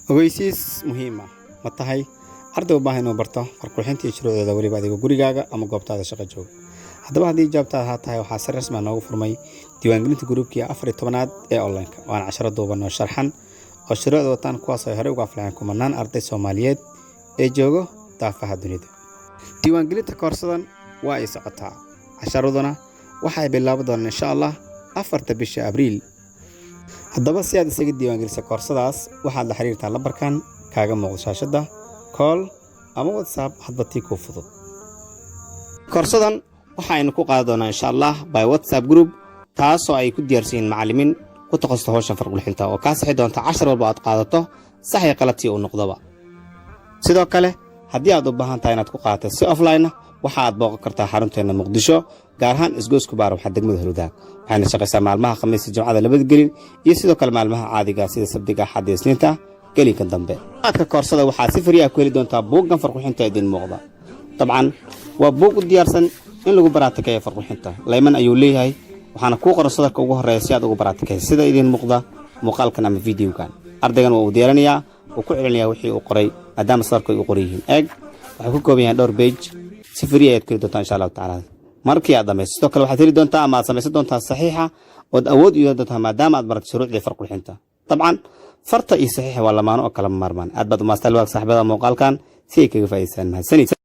ogeysiis muhiim ah ma tahay arday u baahan inuu barto farqulxinta shuruucda waliba adiga gurigaaga ama goobtaada shaqo joog. haddaba haddii jawaabtaada tahay waxaa si rasmi ah noogu furmay diiwaangelinta gruubkii 14aad ee online-ka waana casharo duuban oo sharxan oo shuruucda wataan kuwaas ay hore uga aflaxeen kumanaan arday Soomaaliyeed ee joogo daafaha dunida. diiwaangelinta koorsadan waa ay socotaa casharaduna waxay bilaaban doonaan insha Allah 4 bisha Abriil. haddaba si aad isaga diiwaangeliso koorsadaas waxaad la xiriirtaa lambarkan kaaga muuqda shaashada call ama WhatsApp hadba tii ku fudud. koorsadan waxaynu ku qaadan doonaa insha Allah by WhatsApp group taasoo ay ku diyaarsiin macallimiin ku takhasusta hawshan farqulxinta oo ka saxi doonta 10 walba aad qaadato sax iyo qalad uu noqdoba. sidoo kale haddii aad u baahan tahay inaad ku qaadato si offline ah waxaad booqan kartaa xarunteena Muqdisho gaar ahaan isgoysku baar waxa degmada Hurdaag waxayna shaqaysaa maalmaha Khamiista Jumcada labada gelin iyo sidoo kale maalmaha caadiga sida Sabtiga Axad iyo Isniinta gelinka dambe. aadka koorsada waxaa si fariya ku heli doontaa buuggan farqulxinta idin muuqda. dabcan waa buug u diyaarsan in lagu baraatikeeyo farqulxinta layman ayuu leeyahay waxaana ku qoran sadarka ugu horeeya si aad ugu baraatikeeyo sida idin muuqda muuqaalkan ama videogan. ardaygan waa uu diyaarinayaa oo ku celinayaa wixii uu qoray maadaama sadarka ay u qoran yihiin eeg waxay ku kooban yahay dhowr page si fariya aad keli doontaa insha Allah taala. markii aad dhamayso sidoo kale waxaad heli doontaa ama samaysan doontaa saxiixa oo awood u yeelantaa maadaama aad baratay shuruucda farqulxinta. dabcan farta iyo saxiixa waa lamaano oo kala maarmaan. aad baad u maastaa saaxiibada muuqaalkan si ay kaga faa'iideystaan mahadsanid.